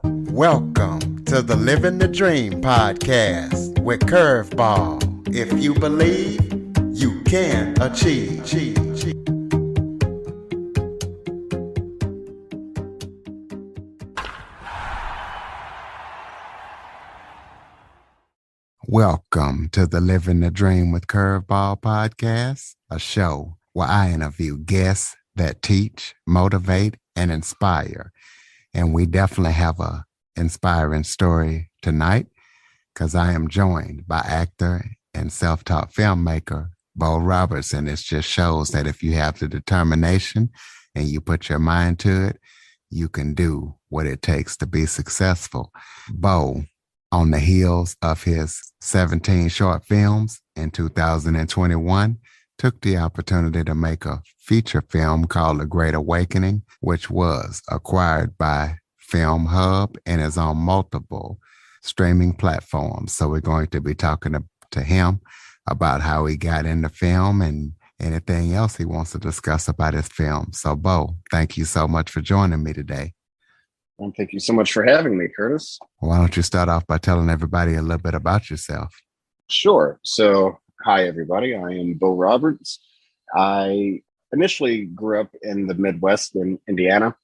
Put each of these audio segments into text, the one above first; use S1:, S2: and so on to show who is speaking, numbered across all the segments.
S1: Welcome to the Living the Dream podcast with Curveball. If you believe, you can achieve. Welcome to the Living the Dream with Curveball podcast, a show where I interview guests that teach, motivate, and inspire. And we definitely have a inspiring story tonight because I am joined by actor and self-taught filmmaker Bo Roberts. And it just shows that if you have the determination and you put your mind to it, you can do what it takes to be successful. Bo, on the heels of his 17 short films in 2021, took the opportunity to make a feature film called The Great Awakening, which was acquired by Filmhub and is on multiple streaming platforms. So we're going to be talking to him about how he got into film and anything else he wants to discuss about his film. So, Bo, thank you so much for joining me today.
S2: Well, thank you so much for having me, Curtis.
S1: Why don't you start off by telling everybody a little bit about yourself?
S2: Sure. So, hi, everybody. I am Bo Roberts. I initially grew up in the Midwest in Indiana.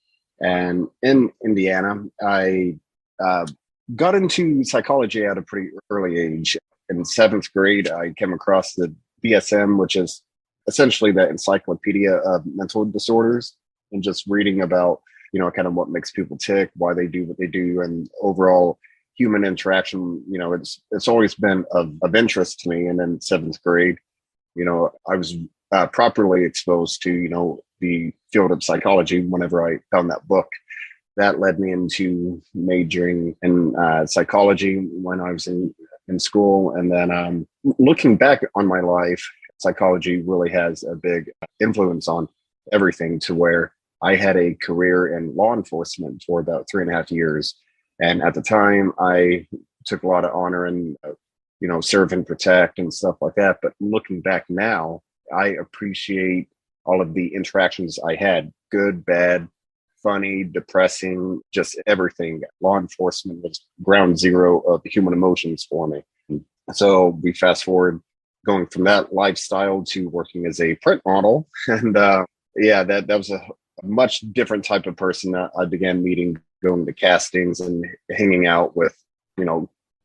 S2: And in Indiana, I got into psychology at a pretty early age. In seventh grade, I came across the DSM, which is essentially the encyclopedia of mental disorders, and just reading about, kind of what makes people tick, why they do what they do, and overall human interaction. It's always been of interest to me. And in seventh grade, I was properly exposed to, the field of psychology whenever I found that book. That led me into majoring in psychology when I was in school. And then looking back on my life, psychology really has a big influence on everything, to where I had a career in law enforcement for about 3.5 years. And at the time, I took a lot of honor in, serve and protect and stuff like that. But looking back now, I appreciate all of the interactions I had, good, bad, funny, depressing, just everything. Law enforcement was ground zero of human emotions for me. So we fast forward, going from that lifestyle to working as a print model. And that was a much different type of person that I began meeting, going to castings and hanging out with,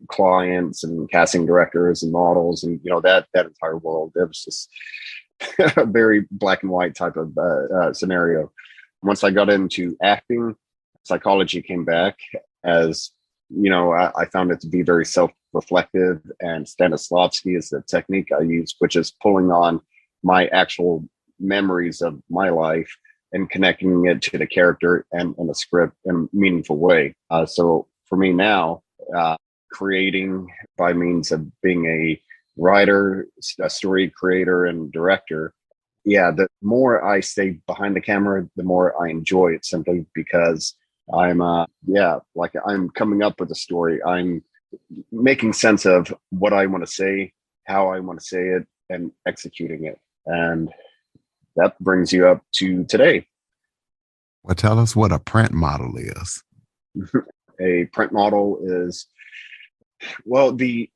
S2: clients and casting directors and models, and that entire world. It was just a very black and white type of scenario. Once I got into acting, psychology came back, as I found it to be very self-reflective, and Stanislavski is the technique I use, which is pulling on my actual memories of my life and connecting it to the character and the script in a meaningful way. So for me now, creating by means of being a writer, a story creator, and director, the more I stay behind the camera, the more I enjoy it, simply because I'm I'm coming up with a story. I'm making sense of what I want to say, how I want to say it, and executing it. And that brings you up to today.
S1: Well, tell us what a print model is.
S2: A print model is, the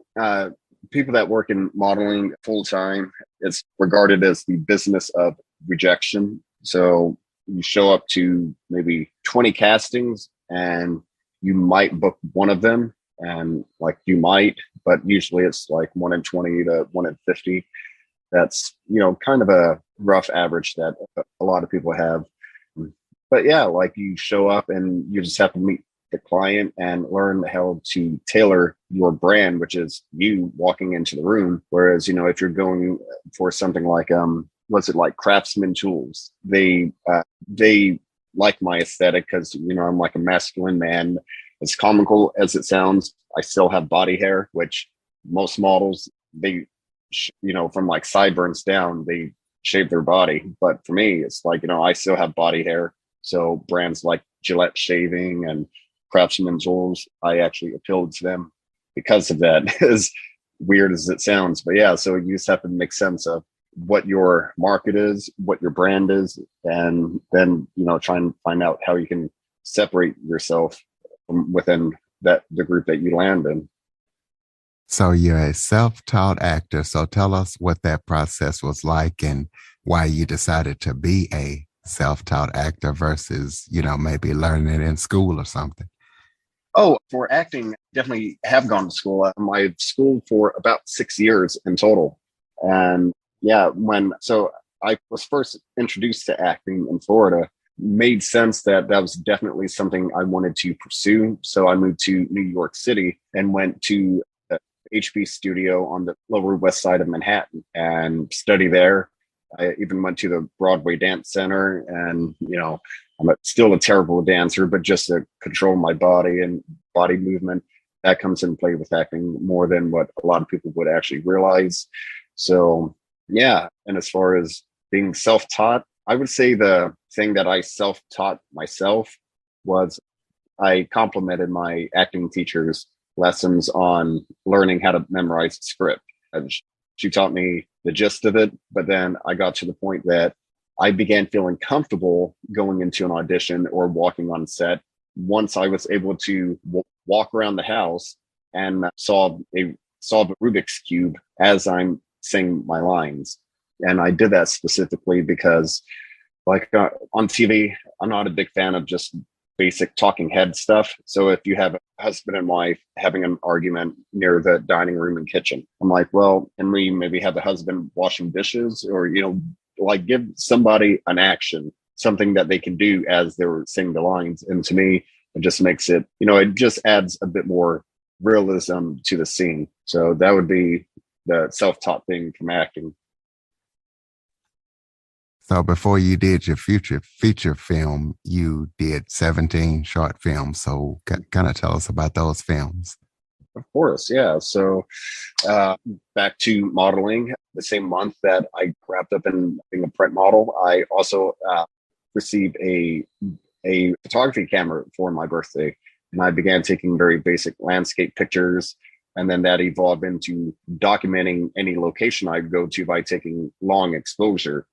S2: people that work in modeling full time, it's regarded as the business of rejection. So you show up to maybe 20 castings and you might book one of them, and but usually it's like 1 in 20 to 1 in 50. That's, kind of a rough average that a lot of people have. But you show up and you just have to meet the client and learn how to tailor your brand, which is you walking into the room. Whereas, if you're going for something like, Craftsman Tools, they like my aesthetic because, I'm like a masculine man. As comical as it sounds, I still have body hair, which most models, they, from like sideburns down, they shave their body. But for me, it's like, I still have body hair. So brands like Gillette Shaving and Craftsman Tools, I actually appealed to them because of that, as weird as it sounds. But so you just have to make sense of what your market is, what your brand is, and then, try and find out how you can separate yourself from within the group that you land in.
S1: So you're a self-taught actor. So tell us what that process was like and why you decided to be a self-taught actor versus, maybe learning it in school or something.
S2: Oh, for acting, definitely have gone to school. I've schooled for about 6 years in total. And yeah, so I was first introduced to acting in Florida, made sense that that was definitely something I wanted to pursue. So I moved to New York City and went to the HB studio on the Lower West Side of Manhattan and studied there. I even went to the Broadway Dance Center, and I'm still a terrible dancer, but just to control my body and body movement, that comes in play with acting more than what a lot of people would actually realize. So yeah, and as far as being self-taught, I would say the thing that I self-taught myself was I complimented my acting teacher's lessons on learning how to memorize a script. And she taught me the gist of it, but then I got to the point that I began feeling comfortable going into an audition or walking on set once I was able to walk around the house and solve a Rubik's cube as I'm saying my lines. And I did that specifically because, like on TV, I'm not a big fan of just basic talking head stuff. So if you have a husband and wife having an argument near the dining room and kitchen, I'm like, well, can we maybe have the husband washing dishes, or like give somebody an action, something that they can do as they're saying the lines. And to me, it just makes it, it just adds a bit more realism to the scene. So that would be the self-taught thing from acting.
S1: So before you did your future feature film, you did 17 short films. So kind of tell us about those films.
S2: Of course, yeah. So back to modeling, the same month that I wrapped up in being a print model, I also received a photography camera for my birthday. And I began taking very basic landscape pictures. And then that evolved into documenting any location I'd go to by taking long exposure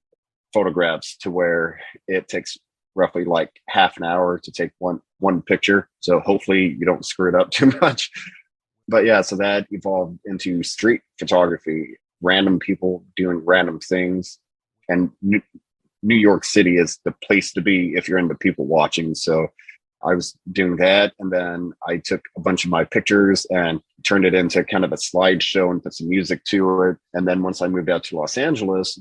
S2: photographs, to where it takes roughly like half an hour to take one picture. So hopefully you don't screw it up too much. But yeah, so that evolved into street photography, random people doing random things. And New York City is the place to be if you're into people watching. So I was doing that. And then I took a bunch of my pictures and turned it into kind of a slideshow and put some music to it. And then once I moved out to Los Angeles,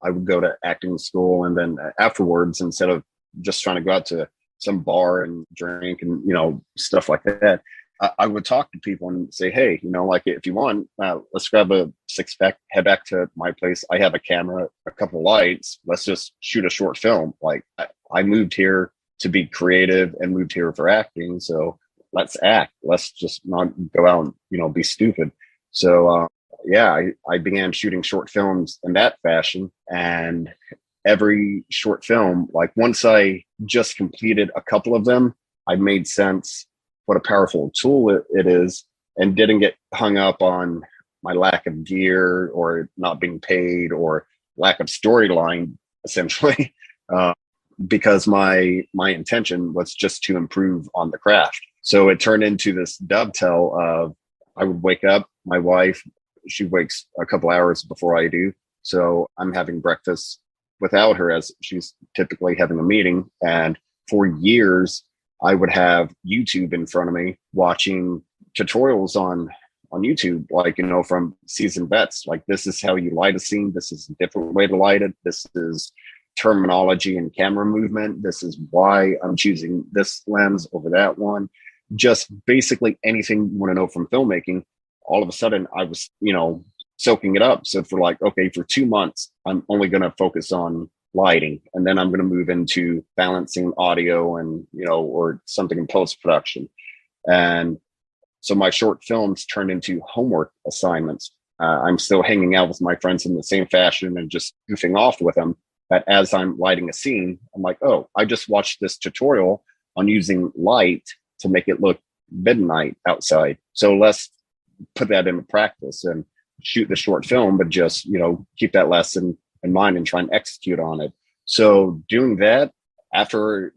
S2: I would go to acting school. And then afterwards, instead of just trying to go out to some bar and drink and, stuff like that, I would talk to people and say, hey, like if you want, let's grab a six pack, head back to my place. I have a camera, a couple lights. Let's just shoot a short film. Like I moved here to be creative and moved here for acting. So let's act. Let's just not go out and, be stupid. So, yeah, I began shooting short films in that fashion. And every short film, like once I just completed a couple of them, I made sense what a powerful tool it is, and didn't get hung up on my lack of gear or not being paid or lack of storyline, essentially, because my intention was just to improve on the craft. So it turned into this dovetail of I would wake up, my wife, she wakes a couple hours before I do. So I'm having breakfast without her, as she's typically having a meeting. And for years, I would have YouTube in front of me watching tutorials on YouTube, like, from seasoned vets, like this is how you light a scene. This is a different way to light it. This is terminology and camera movement. This is why I'm choosing this lens over that one. Just basically anything you want to know from filmmaking. All of a sudden I was, soaking it up. So for 2 months, I'm only going to focus on lighting, and then I'm going to move into balancing audio and or something in post-production. And so my short films turned into homework assignments. I'm still hanging out with my friends in the same fashion and just goofing off with them. But as I'm lighting a scene, I'm like, oh, I just watched this tutorial on using light to make it look midnight outside. So let's put that into practice and shoot the short film, but just keep that lesson in mind and try and execute on it. So doing that after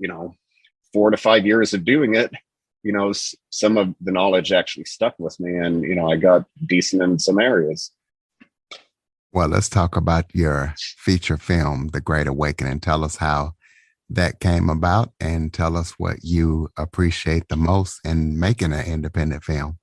S2: 4 to 5 years of doing it, some of the knowledge actually stuck with me, and I got decent in some areas.
S1: Well, let's talk about your feature film, The Great Awakening. Tell us how that came about and tell us what you appreciate the most in making an independent film.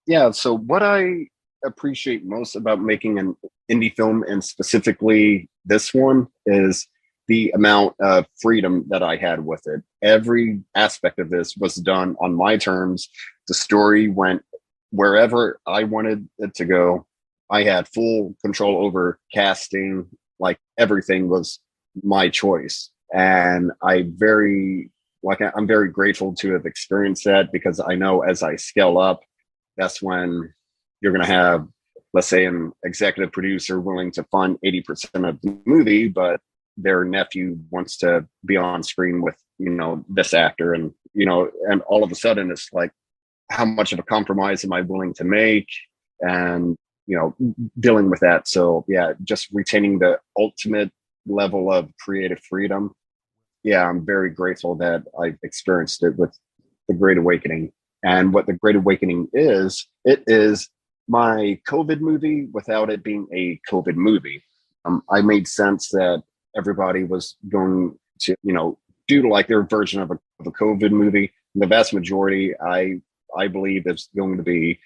S2: Yeah, so what I appreciate most about making an indie film, and specifically this one, is the amount of freedom that I had with it. Every aspect of this was done on my terms. The story went wherever I wanted it to go. I had full control over casting, like everything was my choice. And I'm very grateful to have experienced that, because I know as I scale up, that's when you're going to have, let's say, an executive producer willing to fund 80% of the movie, but their nephew wants to be on screen with, this actor. And, and all of a sudden it's like, how much of a compromise am I willing to make? And, dealing with that. So yeah, just retaining the ultimate level of creative freedom. Yeah, I'm very grateful that I've experienced it with The Great Awakening. And what The Great Awakening is, it is my COVID movie without it being a COVID movie. I made sense that everybody was going to, do like their version of a COVID movie. The vast majority, I believe, is going to be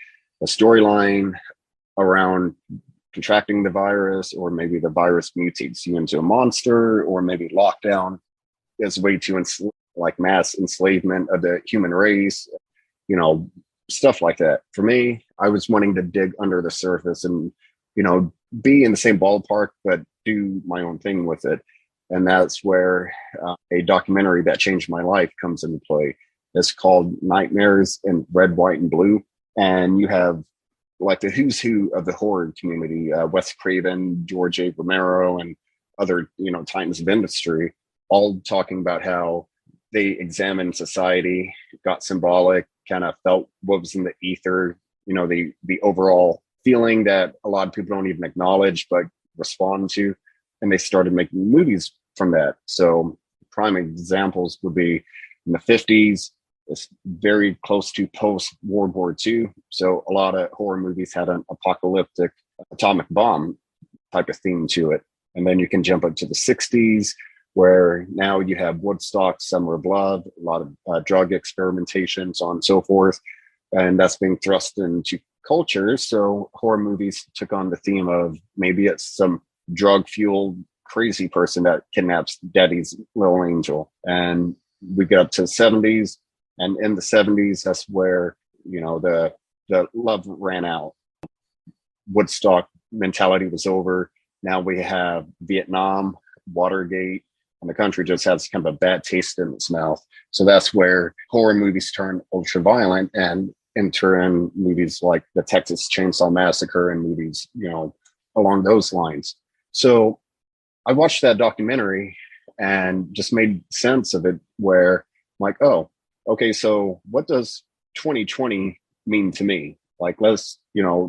S2: a storyline around contracting the virus, or maybe the virus mutates you into a monster, or maybe lockdown is a way to like mass enslavement of the human race, stuff like that. For me, I was wanting to dig under the surface and, be in the same ballpark, but do my own thing with it. And that's where a documentary that changed my life comes into play. It's called Nightmares in Red, White, and Blue. And you have like the who's who of the horror community, Wes Craven, George A. Romero, and other, titans of industry, all talking about how they examined society, got symbolic, kind of felt what was in the ether, the overall feeling that a lot of people don't even acknowledge but respond to. And they started making movies from that. So prime examples would be in the 50s. It's very close to post-World War II. So a lot of horror movies had an apocalyptic atomic bomb type of theme to it. And then you can jump up to the 60s, where now you have Woodstock, Summer of Love, a lot of drug experimentation, so on and so forth. And that's being thrust into culture. So horror movies took on the theme of maybe it's some drug-fueled crazy person that kidnaps daddy's little angel. And we get up to the 70s. And in the 70s, that's where, the love ran out. Woodstock mentality was over. Now we have Vietnam, Watergate, and the country just has kind of a bad taste in its mouth. So that's where horror movies turn ultra violent, and in turn, movies like the Texas Chainsaw Massacre and movies, along those lines. So I watched that documentary and just made sense of it, where I'm like, oh, okay, so what does 2020 mean to me? Like, let's,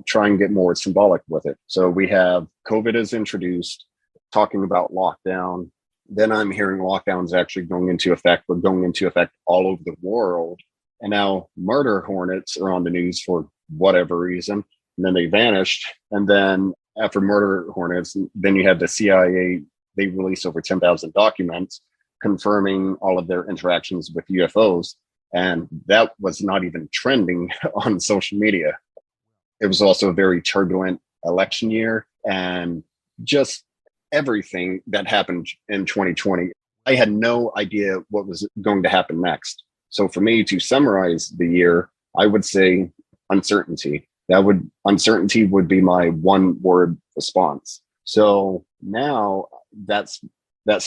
S2: try and get more symbolic with it. So we have COVID is introduced, talking about lockdown. Then I'm hearing lockdowns actually going into effect. We're going into effect all over the world. And now murder hornets are on the news for whatever reason. And then they vanished. And then after murder hornets, then you have the CIA. They release over 10,000 documents confirming all of their interactions with UFOs. And that was not even trending on social media. It was also a very turbulent election year, and just everything that happened in 2020. I had no idea what was going to happen next. So for me to summarize the year, I would say uncertainty. Uncertainty would be my one word response. So now that's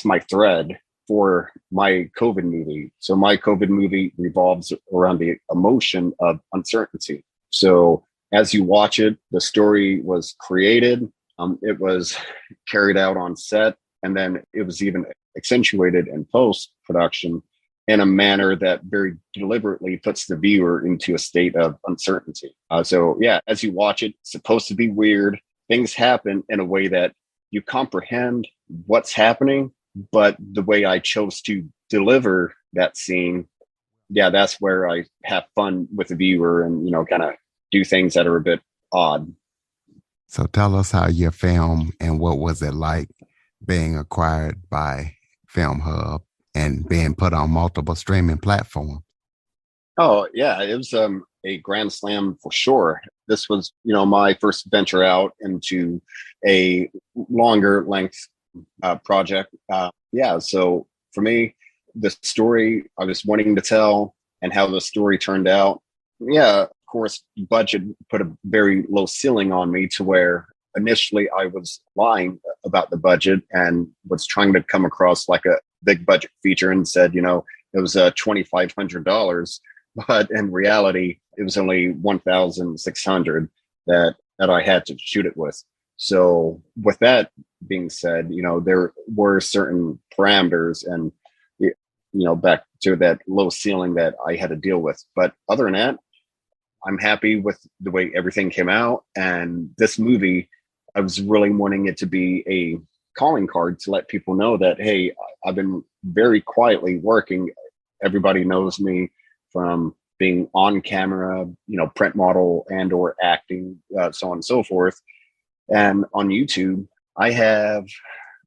S2: my thread for my COVID movie. So my COVID movie revolves around the emotion of uncertainty. So as you watch it, the story was created, it was carried out on set, and then it was even accentuated in post-production in a manner that very deliberately puts the viewer into a state of uncertainty. So yeah, as you watch it, it's supposed to be weird. Things happen in a way that you comprehend what's happening, but the way I chose to deliver that scene yeah, that's where I have fun with the viewer and, kind of do things that are a bit odd.
S1: So tell us how your film and what was it like being acquired by Filmhub and being put on multiple streaming platforms.
S2: Oh yeah, it was a grand slam for sure. This was, my first venture out into a longer length project. Yeah, so for me, the story I was wanting to tell and how the story turned out. Yeah, of course, budget put a very low ceiling on me to where initially I was lying about the budget and was trying to come across like a big budget feature and said, it was $2,500, but in reality, it was only 1,600 that I had to shoot it with. So with that being said, there were certain parameters and back to that low ceiling that I had to deal with. But other than that, I'm happy with the way everything came out. And this movie, I was really wanting it to be a calling card to let people know that, hey, I've been very quietly working. Everybody knows me from being on camera, print model and or acting, so on and so forth. And on YouTube, I have,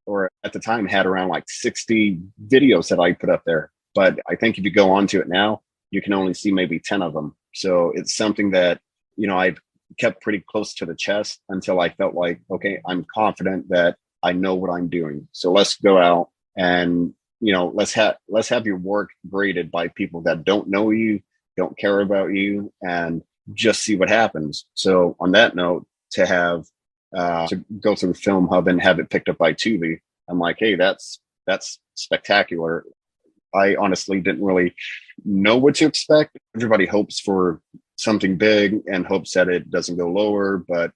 S2: or at the time had around like 60 videos that I put up there. But I think if you go onto it now, you can only see maybe 10 of them. So it's something that, I've kept pretty close to the chest until I felt like, okay, I'm confident that I know what I'm doing. So let's go out and, let's have your work graded by people that don't know you, don't care about you, and just see what happens. So on that note, to have to go through Filmhub and have it picked up by Tubi, I'm like, hey, that's spectacular. I honestly didn't really know what to expect. Everybody hopes for something big and hopes that it doesn't go lower. But,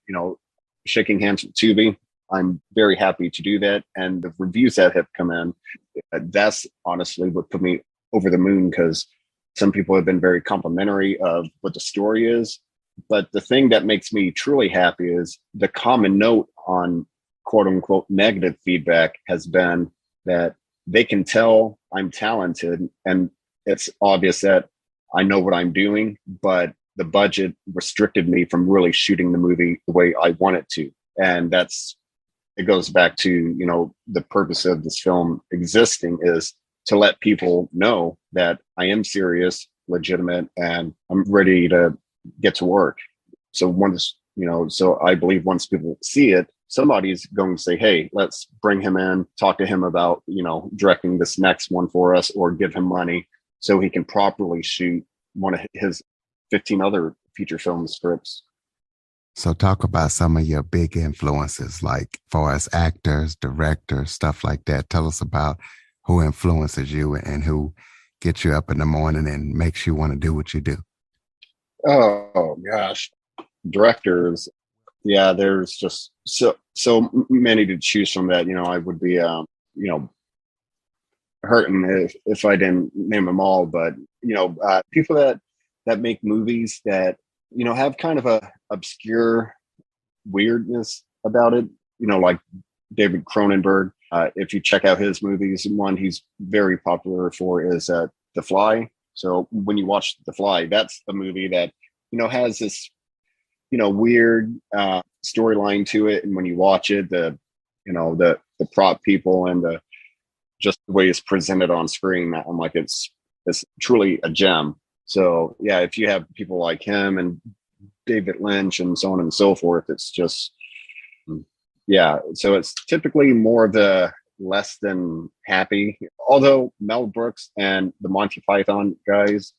S2: shaking hands with Tubi, I'm very happy to do that. And the reviews that have come in, that's honestly what put me over the moon, because some people have been very complimentary of what the story is. But the thing that makes me truly happy is the common note on quote unquote negative feedback has been that they can tell I'm talented and it's obvious that I know what I'm doing, but the budget restricted me from really shooting the movie the way I want it to. And it goes back to, the purpose of this film existing is to let people know that I am serious, legitimate, and I'm ready to get to work. So so I believe once people see it, somebody's going to say, hey, let's bring him in, talk to him about, directing this next one for us, or give him money so he can properly shoot one of his 15 other feature film scripts.
S1: So talk about some of your big influences, like far as actors, directors, stuff like that. Tell us about who influences you and who gets you up in the morning and makes you want to do what you do.
S2: Oh gosh, directors. Yeah, there's just so many to choose from that. I would be hurting if I didn't name them all. But people that make movies that have kind of a obscure weirdness about it. Like David Cronenberg. If you check out his movies, one he's very popular for is The Fly. So when you watch The Fly, that's a movie that has this weird storyline to it, and when you watch it, the prop people and just the way it's presented on screen, I'm like, it's truly a gem. So yeah, if you have people like him and David Lynch and so on and so forth, it's just yeah. So it's typically more of the less than happy. Although Mel Brooks and the Monty Python guys,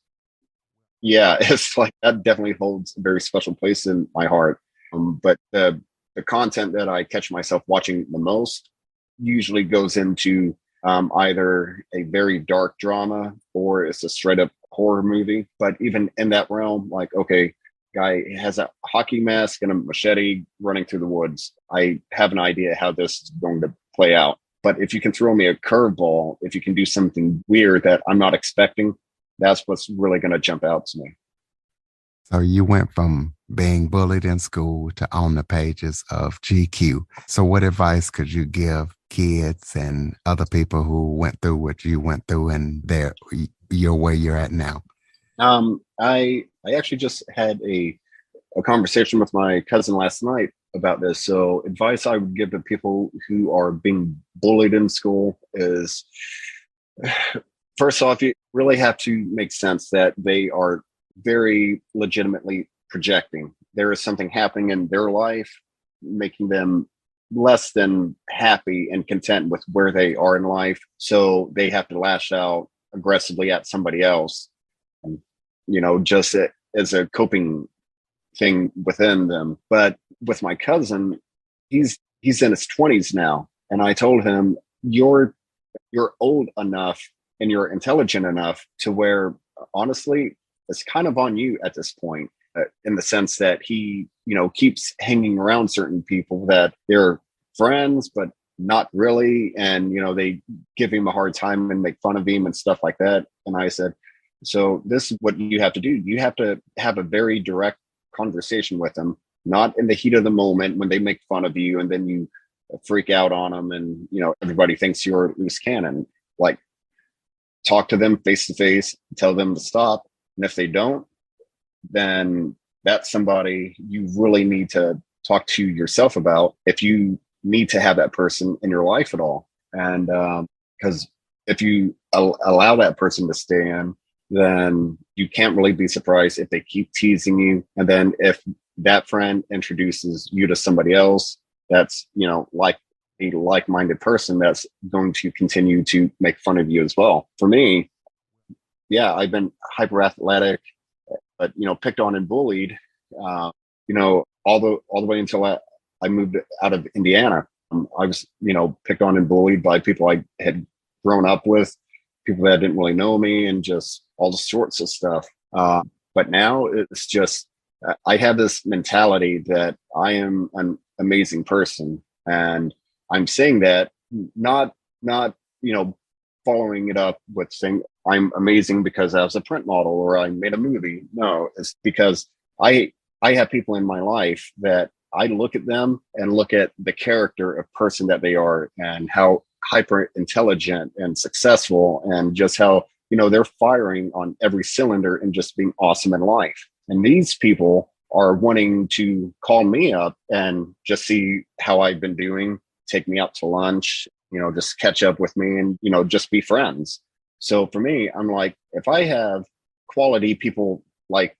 S2: yeah, it's like that definitely holds a very special place in my heart. But the content that I catch myself watching the most usually goes into either a very dark drama or it's a straight up horror movie. But even in that realm, like, okay, guy has a hockey mask and a machete running through the woods. I have an idea how this is going to play out. But if you can throw me a curveball, if you can do something weird that I'm not expecting, that's what's really going to jump out to me.
S1: So you went from being bullied in school to on the pages of GQ. So what advice could you give kids and other people who went through what you went through and you're where you're at now?
S2: I actually just had a conversation with my cousin last night about this. So, advice I would give to people who are being bullied in school is, first off, you really have to make sense that they are very legitimately projecting. There is something happening in their life, making them less than happy and content with where they are in life. So they have to lash out aggressively at somebody else, and, just as a coping thing within them. But with my cousin, he's in his 20s now, and I told him, you're old enough and you're intelligent enough to where, honestly, it's kind of on you at this point, in the sense that he, keeps hanging around certain people that they're friends but not really, and they give him a hard time and make fun of him and stuff like that. And I said, so this is what you have to do. You have to have a very direct conversation with them, not in the heat of the moment when they make fun of you and then you freak out on them, and everybody thinks you're a loose cannon. Like, talk to them face to face, tell them to stop, and if they don't, then that's somebody you really need to talk to yourself about, if you need to have that person in your life at all. And because if you allow that person to stay in, then you can't really be surprised if they keep teasing you. And then if that friend introduces you to somebody else that's, like a like-minded person, that's going to continue to make fun of you as well. For me, yeah, I've been hyper athletic, but picked on and bullied, all the way until I moved out of Indiana. I was, picked on and bullied by people I had grown up with, people that didn't really know me, and just all sorts of stuff. But now it's just, I have this mentality that I am an amazing person, and I'm saying that not following it up with saying I'm amazing because I was a print model or I made a movie. No, it's because I have people in my life that I look at them and look at the character of person that they are, and how hyper intelligent and successful, and just how they're firing on every cylinder and just being awesome in life. And these people are wanting to call me up and just see how I've been doing, take me out to lunch, just catch up with me, and just be friends. So for me, I'm like, if I have quality people like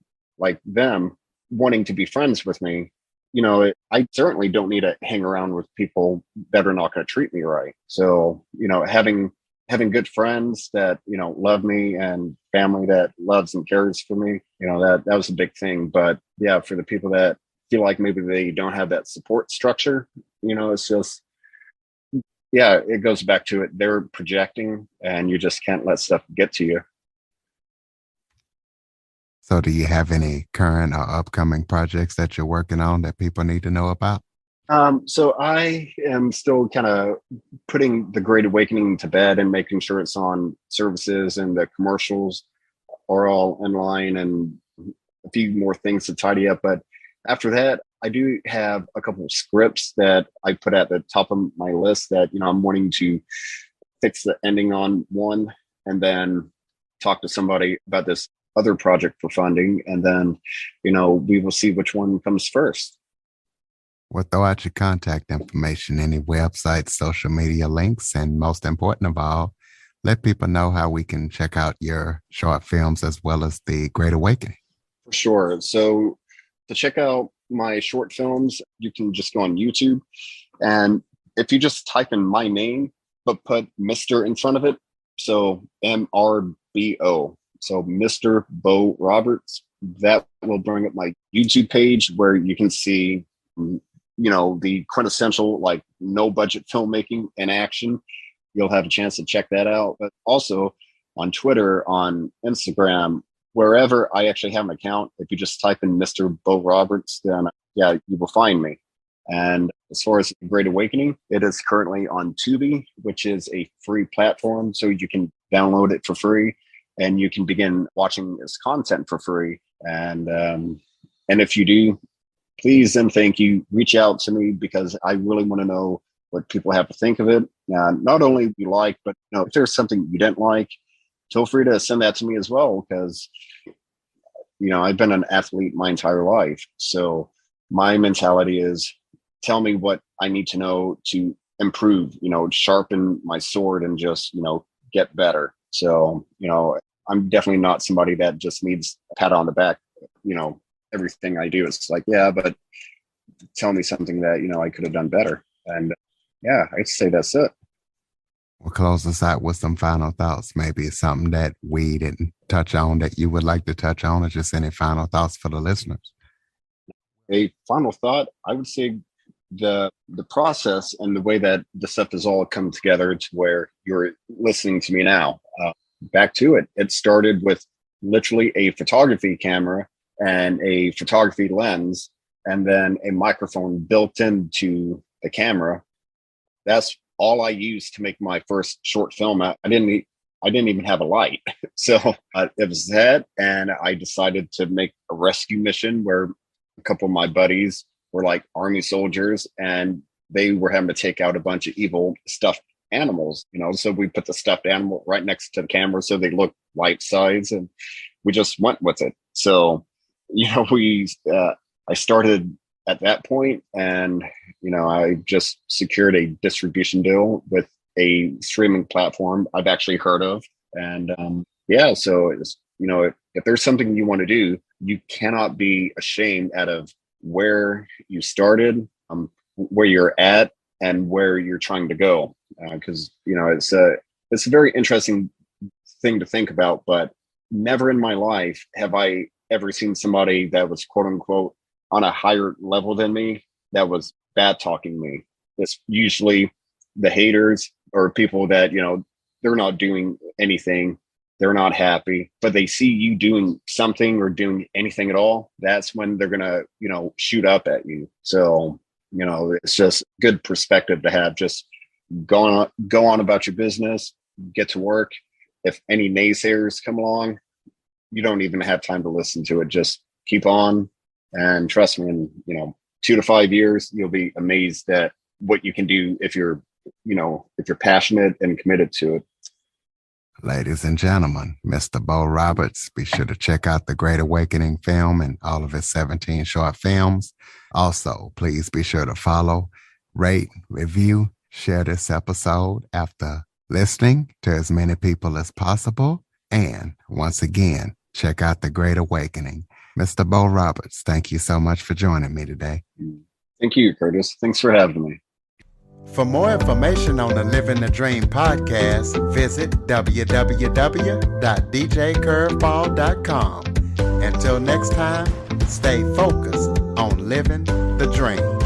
S2: them wanting to be friends with me, I certainly don't need to hang around with people that are not going to treat me right. So, having good friends that, love me, and family that loves and cares for me, that was a big thing. But yeah, for the people that feel like maybe they don't have that support structure, it's just, yeah, it goes back to it. They're projecting, and you just can't let stuff get to you.
S1: So, do you have any current or upcoming projects that you're working on that people need to know about?
S2: So I am still kind of putting the Great Awakening to bed and making sure it's on services, and the commercials are all in line, and a few more things to tidy up. But after that, I do have a couple of scripts that I put at the top of my list that, I'm wanting to fix the ending on one, and then talk to somebody about this other project for funding. And then, we will see which one comes first.
S1: Well, throw out your contact information, any websites, social media links, and most important of all, let people know how we can check out your short films as well as the Great Awakening.
S2: For sure. So to check out my short films, you can just go on YouTube. And if you just type in my name, but put Mr. in front of it, so MRBO, so Mr. Bo Roberts, that will bring up my YouTube page where you can see, the quintessential, like, no budget filmmaking in action. You'll have a chance to check that out. But also on Twitter, on Instagram, wherever I actually have an account, if you just type in Mr. Bo Roberts, then yeah, you will find me. And as far as Great Awakening, it is currently on Tubi, which is a free platform. So you can download it for free, and you can begin watching this content for free. And if you do, please and thank you, reach out to me, because I really want to know what people have to think of it. Not only you like, but if there's something you didn't like, feel free to send that to me as well, because I've been an athlete my entire life. So my mentality is tell me what I need to know to improve, sharpen my sword and just, get better. So, I'm definitely not somebody that just needs a pat on the back, everything I do. It's like, yeah, but tell me something that, I could have done better. And yeah, I'd say that's it.
S1: We'll close this out with some final thoughts. Maybe it's something that we didn't touch on that you would like to touch on, or just any final thoughts for the listeners.
S2: A final thought, I would say the process and the way that the stuff has all come together to where you're listening to me now. Back to it. It started with literally a photography camera and a photography lens, and then a microphone built into the camera. That's all I used to make my first short film. I didn't even have a light. So it was that. And I decided to make a rescue mission where a couple of my buddies were like army soldiers, and they were having to take out a bunch of evil stuffed animals, so we put the stuffed animal right next to the camera so they look life size, and we just went with it. So, I started at that point, and, I just secured a distribution deal with a streaming platform I've actually heard of. And yeah, so it's, if there's something you want to do, you cannot be ashamed out of where you started, where you're at, and where you're trying to go. Because, it's a very interesting thing to think about, but never in my life have I ever seen somebody that was quote unquote on a higher level than me that was bad talking me. It's usually the haters or people that, they're not doing anything. They're not happy, but they see you doing something or doing anything at all. That's when they're going to, shoot up at you. So, it's just good perspective to have. Just go on about your business, get to work. If any naysayers come along, you don't even have time to listen to it. Just keep on, and trust me, in 2 to 5 years, you'll be amazed at what you can do if you're passionate and committed to it.
S1: Ladies and gentlemen, Mr. Bo Roberts. Be sure to check out The Great Awakening film and all of his 17 short films. Also, please be sure to follow, rate, review, share this episode after listening to as many people as possible. And once again, check out The Great Awakening. Mr. Bo Roberts, thank you so much for joining me today.
S2: Thank you, Curtis. Thanks for having me.
S1: For more information on the Living the Dream podcast, visit www.djcurveball.com. Until next time, stay focused on living the dream.